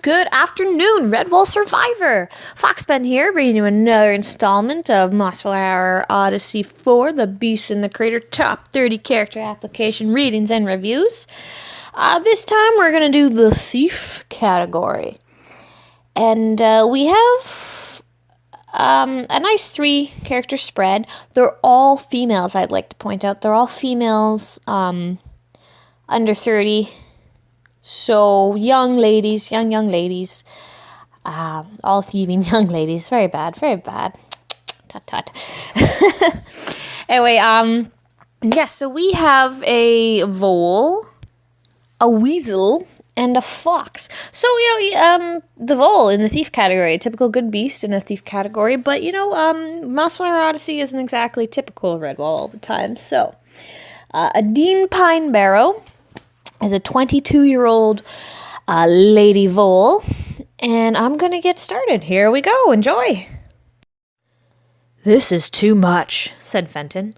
Good afternoon, Redwall Survivor! Foxpen here, bringing you another installment of Mossflower Odyssey 4, The Beast in the Crater Top 30 Character Application Readings and Reviews. This time we're going to do the Thief category. And we have a nice 3-character spread. They're all females, I'd like to point out. They're all females under 30. So, young ladies, young ladies, all thieving young ladies, very bad, tut tut. Anyway, so we have a Vole, a Weasel, and a Fox. So, the Vole in the Thief category, a typical good beast in a Thief category, but, Mossflower Odyssey isn't exactly typical of Redwall all the time, so, Adeen Pinebarrow is a 22-year-old lady Vole, and I'm going to get started. Here we go. Enjoy. This is too much, said Fenton.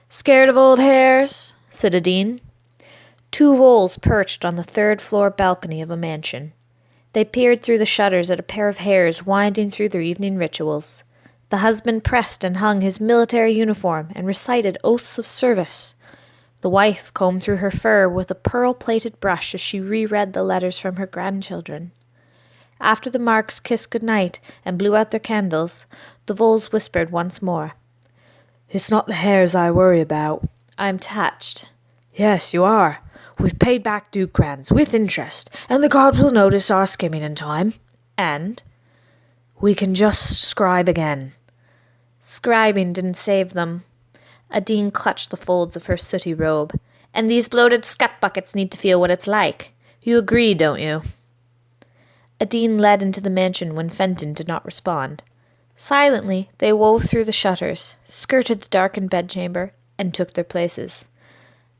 Scared of old hares? Said Adeen. 2 voles perched on the 3rd-floor balcony of a mansion. They peered through the shutters at a pair of hares winding through their evening rituals. The husband pressed and hung his military uniform and recited oaths of service. The wife combed through her fur with a pearl-plated brush as she reread the letters from her grandchildren. After the Marks kissed good-night and blew out their candles, the voles whispered once more. It's not the hares I worry about. I'm touched. Yes, you are. We've paid back ducrans with interest, and the guards will notice our skimming in time. And? We can just scribe again. Scribing didn't save them. Adeen clutched the folds of her sooty robe. And these bloated scut buckets need to feel what it's like. You agree, don't you? Adeen led into the mansion when Fenton did not respond. Silently, they wove through the shutters, skirted the darkened bedchamber, and took their places.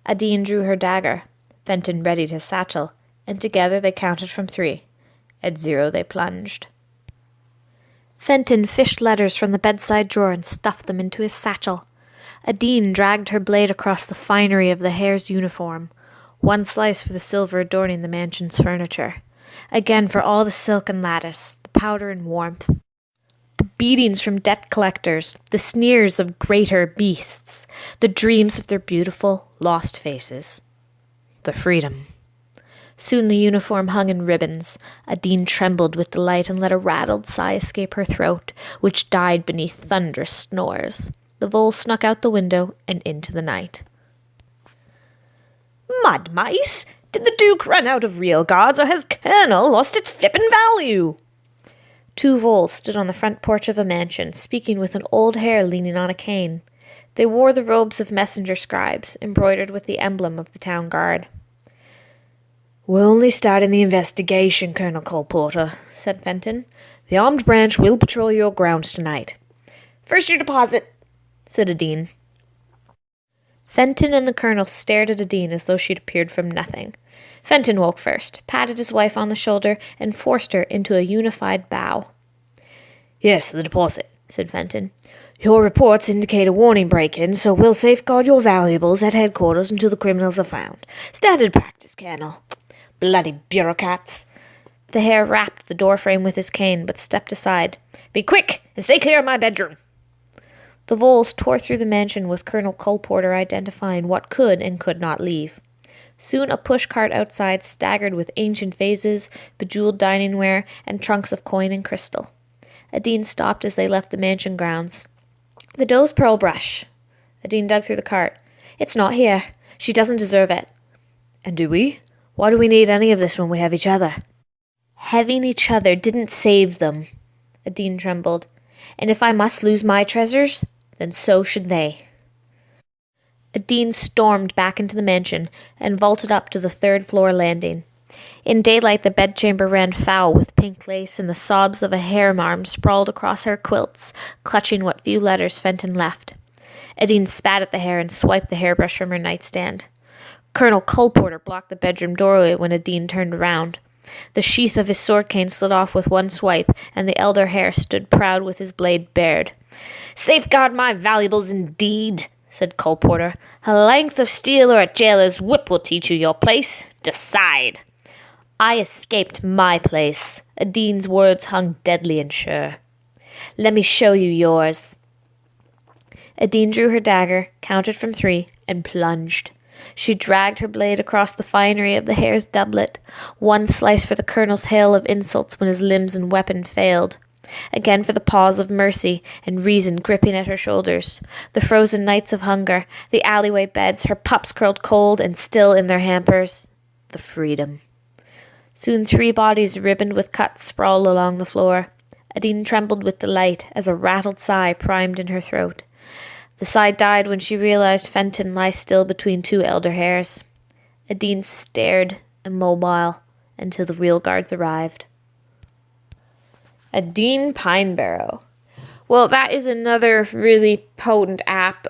Adeen drew her dagger. Fenton readied his satchel, and together they counted from 3. At 0 they plunged. Fenton fished letters from the bedside drawer and stuffed them into his satchel. Adeen dragged her blade across the finery of the hare's uniform, 1 slice for the silver adorning the mansion's furniture, again for all the silk and lattice, the powder and warmth, the beatings from debt collectors, the sneers of greater beasts, the dreams of their beautiful, lost faces, the freedom. Soon the uniform hung in ribbons. Adeen trembled with delight and let a rattled sigh escape her throat, which died beneath thunderous snores. The vole snuck out the window and into the night. Mud mice! Did the Duke run out of real guards, or has Colonel lost its fippin' value? 2 voles stood on the front porch of a mansion, speaking with an old hare leaning on a cane. They wore the robes of messenger scribes, embroidered with the emblem of the town guard. We're only starting the investigation, Colonel Colporter, said Fenton. The armed branch will patrol your grounds tonight. First your deposit, said Adeen. Fenton and the colonel stared at Adeen as though she'd appeared from nothing. Fenton woke first, patted his wife on the shoulder, and forced her into a unified bow. Yes, the deposit, said Fenton. Your reports indicate a warning break-in, so we'll safeguard your valuables at headquarters until the criminals are found. Standard practice, Colonel. Bloody bureaucrats. The hare rapped the doorframe with his cane, but stepped aside. Be quick, and stay clear of my bedroom. The voles tore through the mansion with Colonel Colporter identifying what could and could not leave. Soon a pushcart outside staggered with ancient vases, bejeweled diningware, and trunks of coin and crystal. Adeen stopped as they left the mansion grounds. The doe's pearl brush. Adeen dug through the cart. It's not here. She doesn't deserve it. And do we? Why do we need any of this when we have each other? Having each other didn't save them. Adeen trembled. And if I must lose my treasures, then so should they. Adeen stormed back into the mansion and vaulted up to the 3rd-floor landing. In daylight, the bedchamber ran foul with pink lace, and the sobs of a hare-marm sprawled across her quilts, clutching what few letters Fenton left. Adeen spat at the hare and swiped the hairbrush from her nightstand. Colonel Colporter blocked the bedroom doorway when Adeen turned around. The sheath of his sword cane slid off with one swipe, and the elder hare stood proud with his blade bared. "Safeguard my valuables indeed," said Colporter. "A length of steel or a jailer's whip will teach you your place. Decide." I escaped my place. Adeen's words hung deadly and sure. Let me show you yours. Adeen drew her dagger, counted from 3, and plunged. She dragged her blade across the finery of the hare's doublet, one slice for the colonel's hail of insults when his limbs and weapon failed, again for the paws of mercy and reason gripping at her shoulders, the frozen nights of hunger, the alleyway beds, her pups curled cold and still in their hampers, the freedom. Soon 3 bodies ribboned with cuts sprawled along the floor. Adeen trembled with delight as a rattled sigh primed in her throat. The sigh died when she realized Fenton lay still between 2 elder hares. Adeen stared, immobile, until the real guards arrived. Adeen Pinebarrow. Well, that is another really potent app.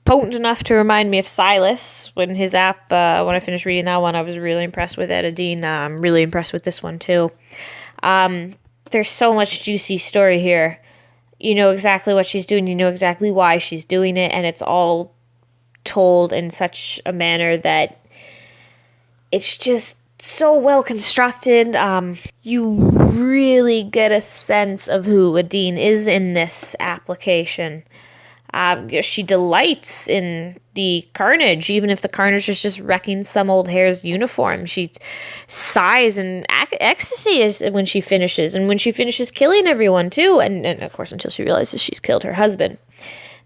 Potent enough to remind me of Silas when his app, when I finished reading that one, I was really impressed with it. Adeen, I'm really impressed with this one too. There's so much juicy story here. You know exactly what she's doing, you know exactly why she's doing it, and it's all told in such a manner that it's just so well constructed. You really get a sense of who Adeen is in this application. She delights in the carnage, even if the carnage is just wrecking some old hare's uniform. She sighs in ecstasy when she finishes, and when she finishes killing everyone too, and of course until she realizes she's killed her husband.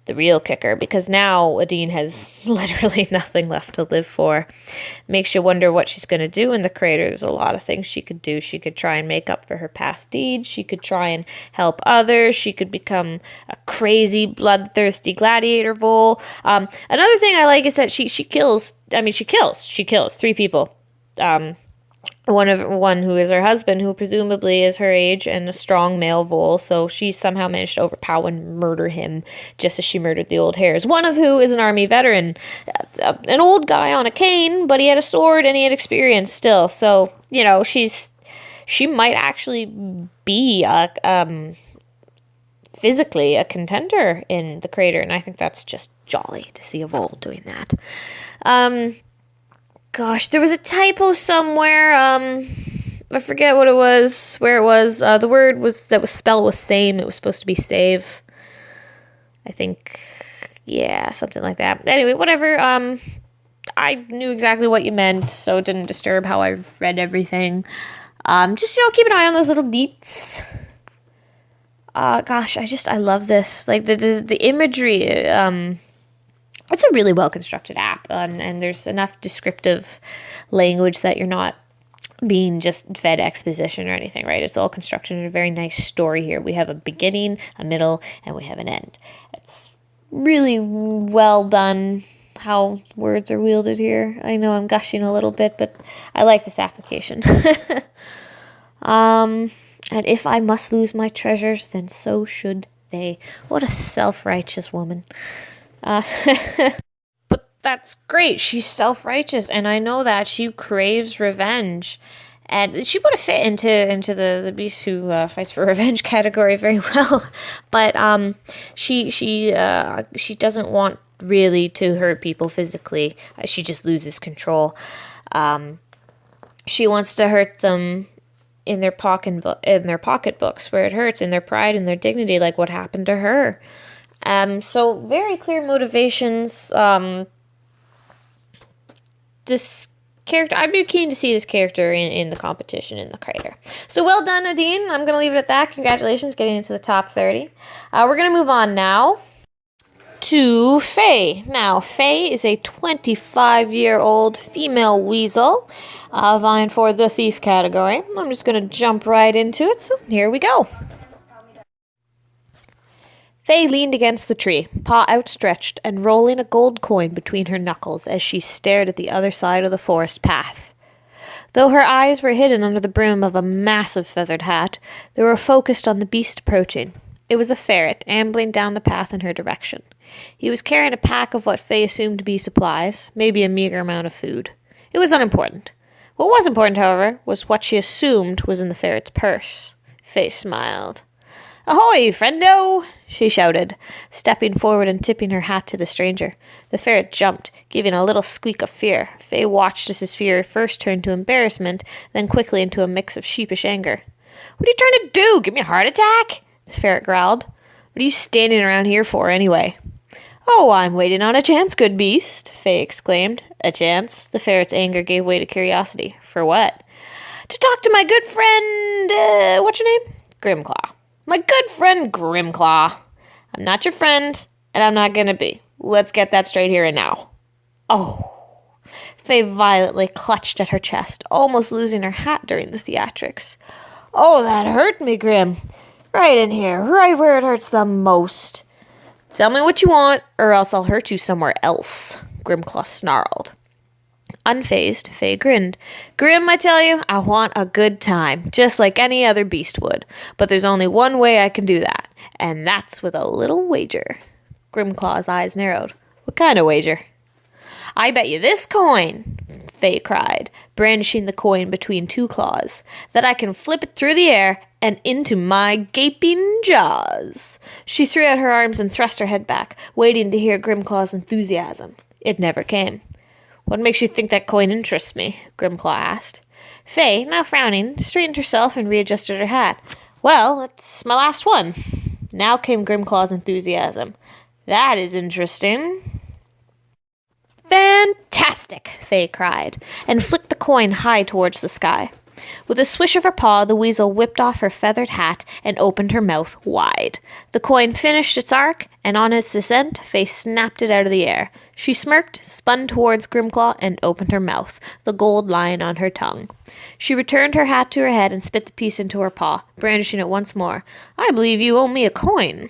The real kicker, because now Adeen has literally nothing left to live for. Makes you wonder what she's going to do in the crater. There's a lot of things she could do. She could try and make up for her past deeds. She could try and help others. She could become a crazy, bloodthirsty gladiator Vole. Another thing I like is that she kills 3 people. One who is her husband, who presumably is her age and a strong male Vole, so she somehow managed to overpower and murder him just as she murdered the old hares. One of who is an army veteran, an old guy on a cane, but he had a sword and he had experience still. So, you know, she might actually be physically a contender in the crater, and I think that's just jolly to see a Vole doing that. Gosh, there was a typo somewhere. I forget what it was, where it was. The word spell was same. It was supposed to be save. I think, yeah, something like that. Anyway, whatever. I knew exactly what you meant, so it didn't disturb how I read everything. Just, keep an eye on those little deets. Gosh, I love this. Like, the imagery, it's a really well-constructed app, and there's enough descriptive language that you're not being just fed exposition or anything, right? It's all constructed in a very nice story here. We have a beginning, a middle, and we have an end. It's really well done how words are wielded here. I know I'm gushing a little bit, but I like this application. And if I must lose my treasures, then so should they. What a self-righteous woman. But that's great. She's self-righteous, and I know that she craves revenge, and she would have fit into the beast who fights for revenge category very well. But she doesn't want really to hurt people physically. She just loses control. She wants to hurt them in their pocketbooks where it hurts, in their pride and their dignity, like what happened to her. So very clear motivations. This character, I'd be keen to see this character in the competition in the crater. So well done, Adeen. I'm going to leave it at that. Congratulations, getting into the top 30. We're going to move on now to Faye. Now, Faye is a 25-year-old female weasel, vying for the thief category. I'm just going to jump right into it, so here we go. Faye leaned against the tree, paw outstretched and rolling a gold coin between her knuckles as she stared at the other side of the forest path. Though her eyes were hidden under the brim of a massive feathered hat, they were focused on the beast approaching. It was a ferret, ambling down the path in her direction. He was carrying a pack of what Faye assumed to be supplies, maybe a meager amount of food. It was unimportant. What was important, however, was what she assumed was in the ferret's purse. Faye smiled. "Ahoy, friendo!" she shouted, stepping forward and tipping her hat to the stranger. The ferret jumped, giving a little squeak of fear. Faye watched as his fear first turned to embarrassment, then quickly into a mix of sheepish anger. "What are you trying to do? Give me a heart attack?" the ferret growled. "What are you standing around here for, anyway?" "Oh, I'm waiting on a chance, good beast," Faye exclaimed. "A chance?" The ferret's anger gave way to curiosity. "For what?" "To talk to my good friend, what's your name?" "Grimclaw." "My good friend Grimclaw." "I'm not your friend, and I'm not gonna be. Let's get that straight here and now." "Oh." Faye violently clutched at her chest, almost losing her hat during the theatrics. "Oh, that hurt me, Grim. Right in here, right where it hurts the most." "Tell me what you want, or else I'll hurt you somewhere else," Grimclaw snarled. Unfazed, Faye grinned. "Grim, I tell you, I want a good time, just like any other beast would. But there's only one way I can do that, and that's with a little wager." Grimclaw's eyes narrowed. "What kind of wager?" "I bet you this coin," Faye cried, brandishing the coin between two claws, "that I can flip it through the air and into my gaping jaws." She threw out her arms and thrust her head back, waiting to hear Grimclaw's enthusiasm. It never came. "What makes you think that coin interests me?" Grimclaw asked. Faye, now frowning, straightened herself and readjusted her hat. "Well, it's my last one." Now came Grimclaw's enthusiasm. "That is interesting." "Fantastic!" Faye cried, and flicked the coin high towards the sky. With a swish of her paw, the weasel whipped off her feathered hat and opened her mouth wide. The coin finished its arc, and on its descent, Faye snapped it out of the air. She smirked, spun towards Grimclaw, and opened her mouth, the gold lying on her tongue. She returned her hat to her head and spit the piece into her paw, brandishing it once more. "I believe you owe me a coin."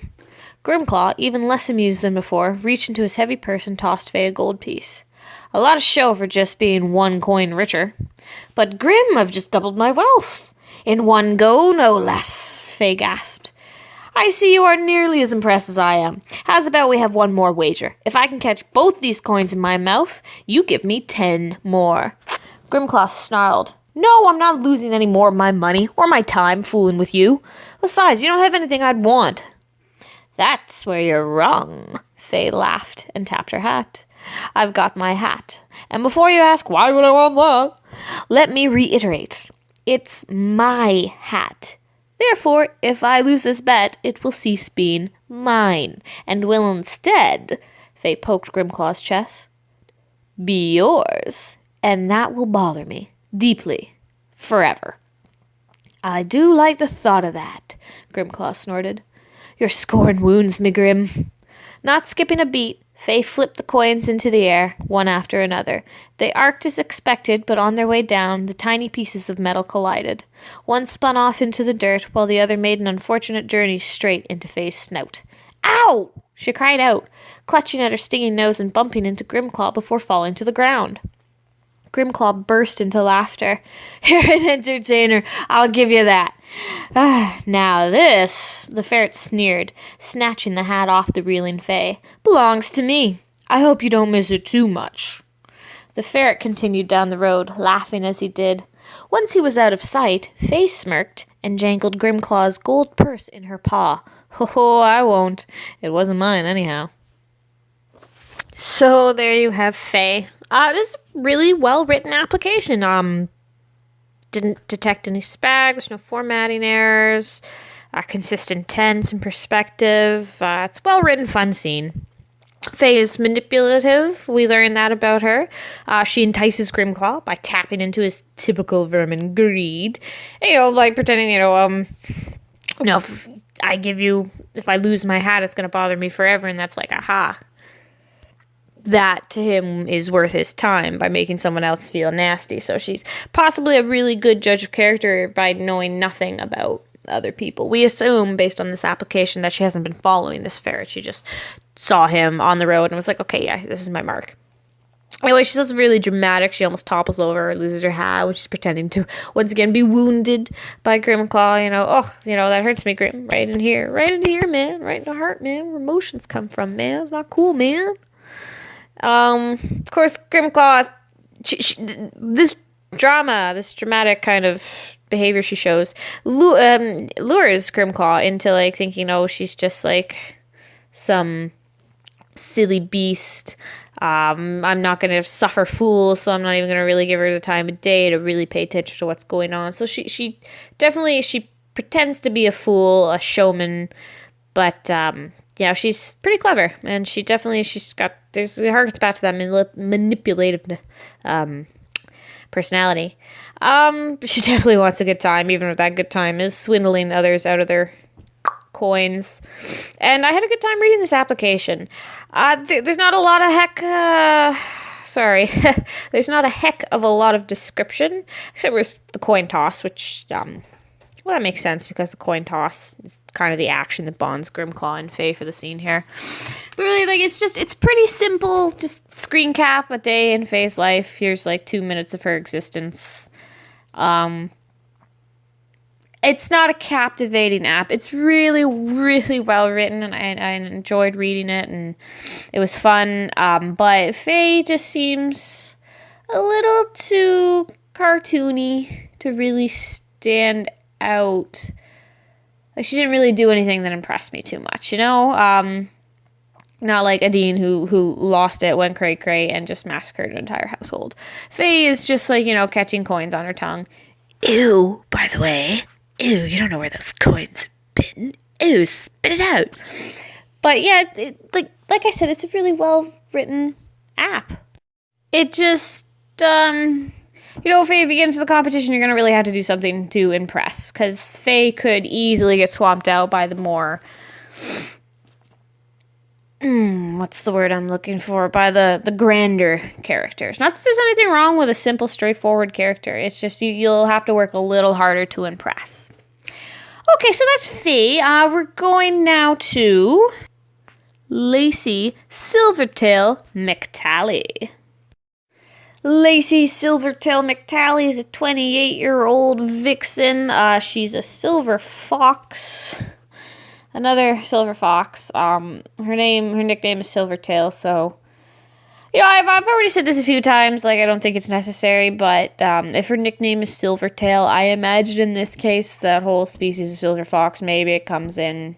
Grimclaw, even less amused than before, reached into his heavy purse and tossed Faye a gold piece. "A lot of show for just being one coin richer." "But Grim, I've just doubled my wealth." "In one go, no less," Faye gasped. "I see you are nearly as impressed as I am. How's about we have one more wager? If I can catch both these coins in my mouth, you give me 10 more. Grimclaw snarled. "No, I'm not losing any more of my money or my time fooling with you. Besides, you don't have anything I'd want." "That's where you're wrong," Faye laughed and tapped her hat. "I've got my hat. And before you ask, why would I want that? Let me reiterate. It's my hat. Therefore, if I lose this bet, it will cease being mine, and will instead," Faye poked Grimclaw's chest, "be yours. And that will bother me. Deeply. Forever." "I do like the thought of that," Grimclaw snorted. "Your scorn wounds me, Grim." Not skipping a beat, Faye flipped the coins into the air, one after another. They arced as expected, but on their way down, the tiny pieces of metal collided. One spun off into the dirt, while the other made an unfortunate journey straight into Faye's snout. "Ow!" she cried out, clutching at her stinging nose and bumping into Grimclaw before falling to the ground. Grimclaw burst into laughter. "You're an entertainer, I'll give you that. Now this," the ferret sneered, snatching the hat off the reeling Faye, "belongs to me. I hope you don't miss it too much." The ferret continued down the road, laughing as he did. Once he was out of sight, Faye smirked and jangled Grimclaw's gold purse in her paw. "Oh, I won't. It wasn't mine anyhow." So there you have Faye. This is a really well-written application. Didn't detect any spag. There's no formatting errors. Consistent tense and perspective. It's well-written, fun scene. Faye is manipulative. We learn that about her. She entices Grimclaw by tapping into his typical vermin greed. Like pretending, if I lose my hat, it's going to bother me forever. And that's like, aha. That to him is worth his time by making someone else feel nasty. So she's possibly a really good judge of character by knowing nothing about other people. We assume, based on this application, that she hasn't been following this ferret. She just saw him on the road and was like, okay, yeah, this is my mark. Anyway, she's also really dramatic. She almost topples over, loses her hat, which is pretending to, once again, be wounded by Grimclaw. That hurts me, Grim. Right in here, man. Right in the heart, man. Where emotions come from, man. It's not cool, man. Of course, Grimclaw, this dramatic kind of behavior she shows lures Grimclaw into, like, thinking, oh, she's just, like, some silly beast. I'm not going to suffer fools, so I'm not even going to really give her the time of day to really pay attention to what's going on. So she definitely, she pretends to be a fool, a showman, but, yeah, she's pretty clever, and she's got, it harkens back to that manipulative, personality. She definitely wants a good time, even if that good time is swindling others out of their coins. And I had a good time reading this application. There's not a lot of there's not a heck of a lot of description, except with the coin toss, which, well, that makes sense because the coin toss is kind of the action that bonds Grimclaw and Faye for the scene here. But really, like, it's pretty simple. Just screen cap a day in Faye's life. Here's, like, 2 minutes of her existence. It's not a captivating app. It's really, really well written, and I enjoyed reading it, and it was fun. But Faye just seems a little too cartoony to really stand out. Like, she didn't really do anything that impressed me too much, you know? Not like Adeen, who lost it, went cray-cray, and just massacred an entire household. Faye is just, like, you know, catching coins on her tongue. Ew, by the way. Ew, you don't know where those coins have been. Ew, spit it out. But yeah, like I said, it's a really well-written app. It just, you know, Faye, if you get into the competition, you're going to really have to do something to impress, because Faye could easily get swamped out by the more, what's the word I'm looking for? By the grander characters. Not that there's anything wrong with a simple, straightforward character. It's just you'll have to work a little harder to impress. Okay, so that's Faye. We're going now to Lacey Silvertail McTally. Lacey Silvertail McTally is a 28-year-old vixen. She's a silver fox. Another silver fox. Her nickname is Silvertail, so, you know, I've already said this a few times, like, I don't think it's necessary, but, if her nickname is Silvertail, I imagine in this case, that whole species of silver fox, maybe it comes in,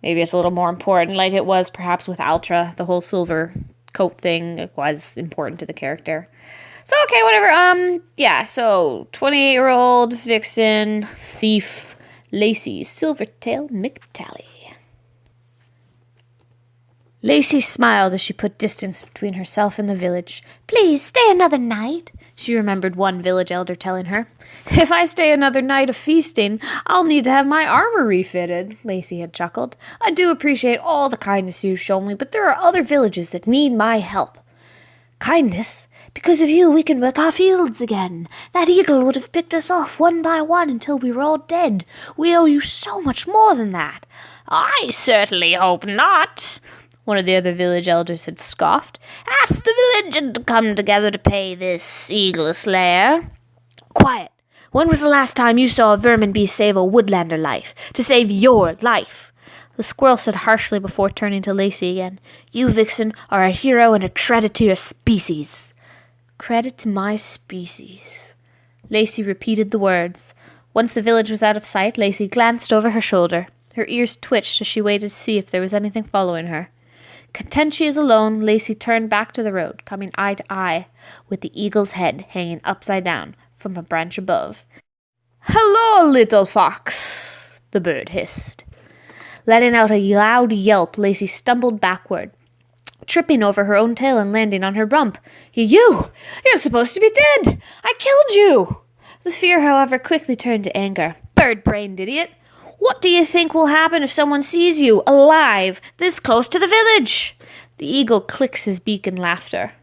maybe it's a little more important, like it was perhaps with Altra, the whole silver coat thing, it was important to the character. So, okay, whatever, yeah, so, 28-year-old vixen, thief, Lacey Silvertail McTally. Lacey smiled as she put distance between herself and the village. "Please stay another night," she remembered one village elder telling her. "If I stay another night of feasting, I'll need to have my armor refitted," Lacey had chuckled. "I do appreciate all the kindness you've shown me, but there are other villages that need my help." "Kindness? Because of you, we can work our fields again. That eagle would have picked us off one by one until we were all dead. We owe you so much more than that." "I certainly hope not," one of the other village elders had scoffed. "Half the village had come together to pay this eagle slayer." "Quiet. When was the last time you saw a vermin beast save a woodlander life? To save your life?" The squirrel said harshly before turning to Lacey again. "You, vixen, are a hero and a credit to your species." "Credit to my species." Lacey repeated the words. Once the village was out of sight, Lacey glanced over her shoulder. Her ears twitched as she waited to see if there was anything following her. Content she is alone, Lacey turned back to the road, coming eye to eye with the eagle's head hanging upside down from a branch above. "Hello, little fox," the bird hissed. Letting out a loud yelp, Lacey stumbled backward, tripping over her own tail and landing on her rump. You're supposed to be dead! I killed you!" The fear, however, quickly turned to anger. "Bird-brained idiot! What do you think will happen if someone sees you, alive, this close to the village?" The eagle clicks his beak in laughter.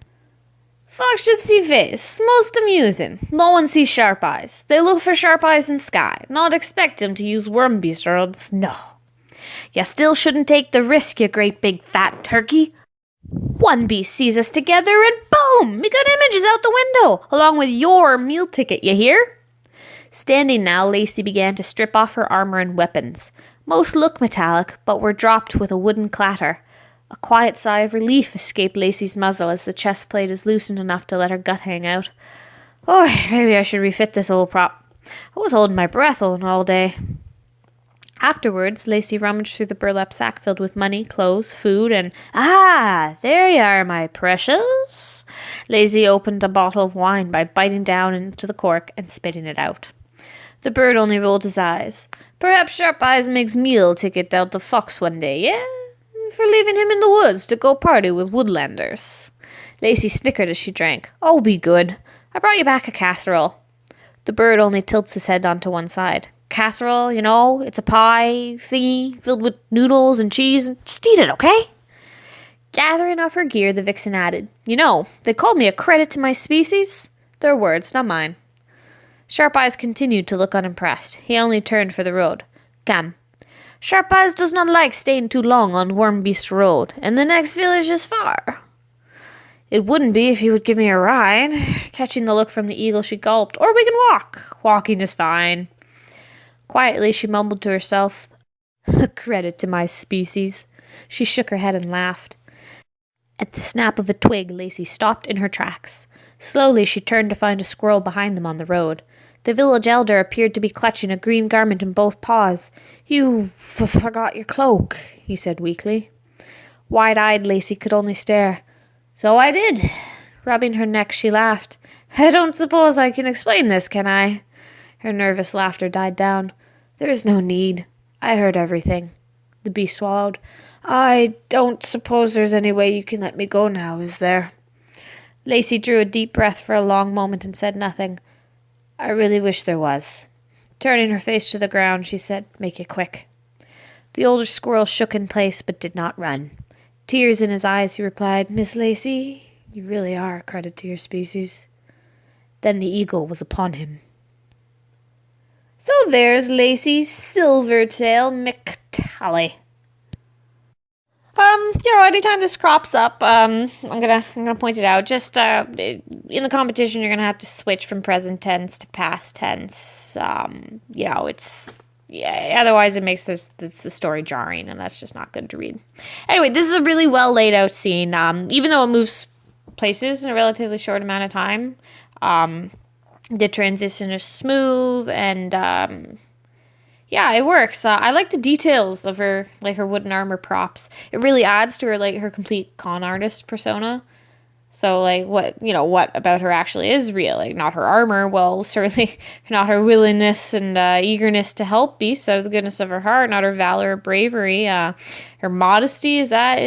"Fox should see face. Most amusing. No one sees sharp eyes. They look for sharp eyes in sky, not expect him to use worm beast rods. No. You still shouldn't take the risk, you great big fat turkey. One beast sees us together and boom! We got images out the window, along with your meal ticket, you hear?" Standing now, Lacey began to strip off her armor and weapons. Most looked metallic, but were dropped with a wooden clatter. A quiet sigh of relief escaped Lacey's muzzle as the chest plate is loosened enough to let her gut hang out. "Oh, maybe I should refit this old prop." I was holding my breath all day. Afterwards, Lacey rummaged through the burlap sack filled with money, clothes, food, and there you are, my precious. Lacey opened a bottle of wine by biting down into the cork and spitting it out. The bird only rolled his eyes. Perhaps Sharp Eyes makes meal ticket out to Fox one day, yeah? For leaving him in the woods to go party with woodlanders. Lacey snickered as she drank. Oh, be good. I brought you back a casserole. The bird only tilts his head onto one side. Casserole, it's a pie thingy filled with noodles and cheese. Just eat it, okay? Gathering up her gear, the vixen added, they called me a credit to my species. Their words, not mine. Sharp Eyes continued to look unimpressed. He only turned for the road. Come. Sharp Eyes does not like staying too long on Worm Beast Road, and the next village is far. It wouldn't be if you would give me a ride. Catching the look from the eagle, she gulped. Or we can walk. Walking is fine. Quietly, she mumbled to herself, a credit to my species. She shook her head and laughed. At the snap of a twig, Lacey stopped in her tracks. Slowly, she turned to find a squirrel behind them on the road. The village elder appeared to be clutching a green garment in both paws. You forgot your cloak, he said weakly. Wide-eyed, Lacey could only stare. So I did. Rubbing her neck, she laughed. I don't suppose I can explain this, can I? Her nervous laughter died down. There is no need. I heard everything. The beast swallowed. I don't suppose there's any way you can let me go now, is there? Lacey drew a deep breath for a long moment and said nothing. I really wish there was. Turning her face to the ground, she said, Make it quick. The older squirrel shook in place but did not run. Tears in his eyes, he replied, Miss Lacey, you really are a credit to your species. Then the eagle was upon him. So there's Lacey's Silvertail McTally. Anytime this crops up, I'm gonna point it out. Just in the competition, you're gonna have to switch from present tense to past tense. Otherwise it makes the story jarring, and that's just not good to read. Anyway, this is a really well laid out scene. Even though it moves places in a relatively short amount of time, the transition is smooth and it works. I like the details of her, her wooden armor props. It really adds to her, her complete con artist persona. So, what about her actually is real? Not her armor, well, certainly not her willingness and eagerness to help beasts out of the goodness of her heart, not her valor or bravery. Her modesty, is that,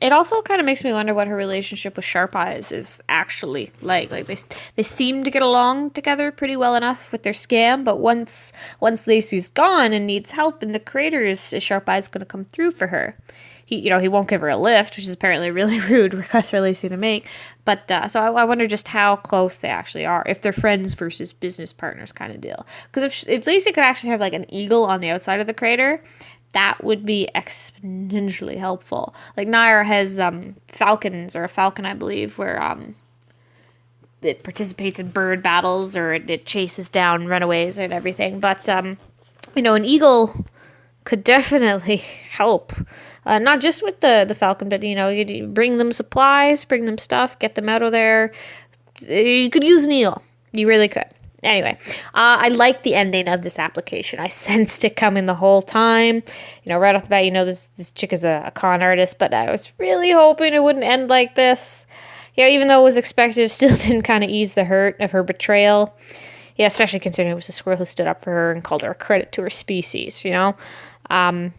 It also kind of makes me wonder what her relationship with Sharp Eyes is actually like. They seem to get along together pretty well enough with their scam, but once Lacey's gone and needs help in the crater, is Sharp Eyes going to come through for her? He won't give her a lift, which is apparently a really rude request for Lacey to make. But so I wonder just how close they actually are, if they're friends versus business partners kind of deal. Because if Lacey could actually have an eagle on the outside of the crater, that would be exponentially helpful. Nire has falcons, or a falcon, I believe, where it participates in bird battles, or it chases down runaways and everything. But an eagle could definitely help. Not just with the falcon, but you bring them supplies, bring them stuff, get them out of there. You could use an eagle. You really could. Anyway, I like the ending of this application. I sensed it coming the whole time. Right off the bat, this chick is a con artist, but I was really hoping it wouldn't end like this. Even though it was expected, it still didn't kind of ease the hurt of her betrayal. Yeah, especially considering it was a squirrel who stood up for her and called her a credit to her species, On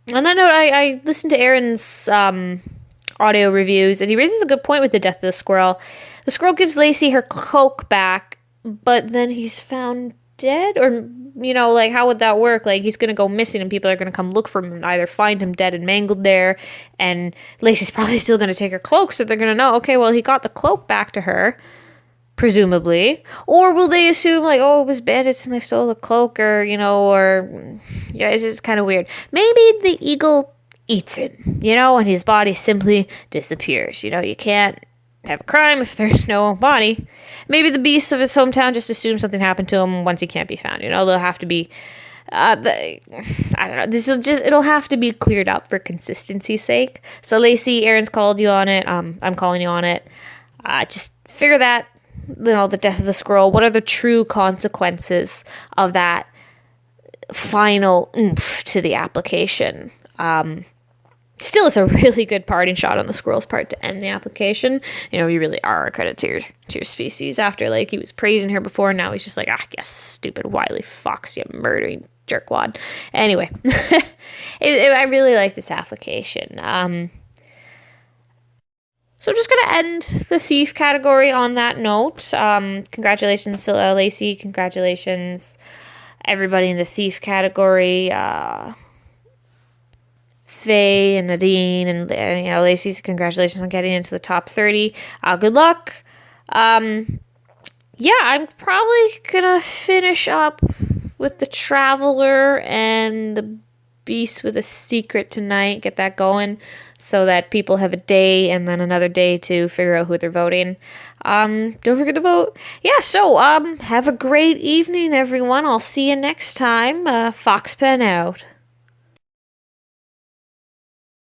that note, I listened to Aaron's audio reviews, and he raises a good point with the death of the squirrel. The squirrel gives Lacey her cloak back, but then he's found dead? Or, how would that work? He's going to go missing and people are going to come look for him and either find him dead and mangled there, and Lacey's probably still going to take her cloak, so they're going to know, okay, well, he got the cloak back to her, presumably. Or will they assume, it was bandits and they stole the cloak, it's just kind of weird. Maybe the eagle eats it, and his body simply disappears. You can't have a crime if there's no body. Maybe the beasts of his hometown just assume something happened to him once he can't be found. They'll have to be, I don't know. It'll have to be cleared up for consistency's sake. So Lacey, Aaron's called you on it. I'm calling you on it. Just figure that, the death of the scroll. What are the true consequences of that final oomph to the application? Still, it's a really good parting shot on the squirrel's part to end the application. You really are a credit to your species after, he was praising her before, and now he's just like, yes, stupid wily fox, you murdering jerkwad. Anyway, I really like this application. So I'm just going to end the thief category on that note. Congratulations, Lacey. Congratulations, everybody in the thief category. Faye and Adeen and Lacey, congratulations on getting into the top 30. Good luck. I'm probably gonna finish up with the Traveler and the Beast with a Secret tonight. Get that going so that people have a day and then another day to figure out who they're voting. Don't forget to vote. Have a great evening, everyone. I'll see you next time. Foxpen out.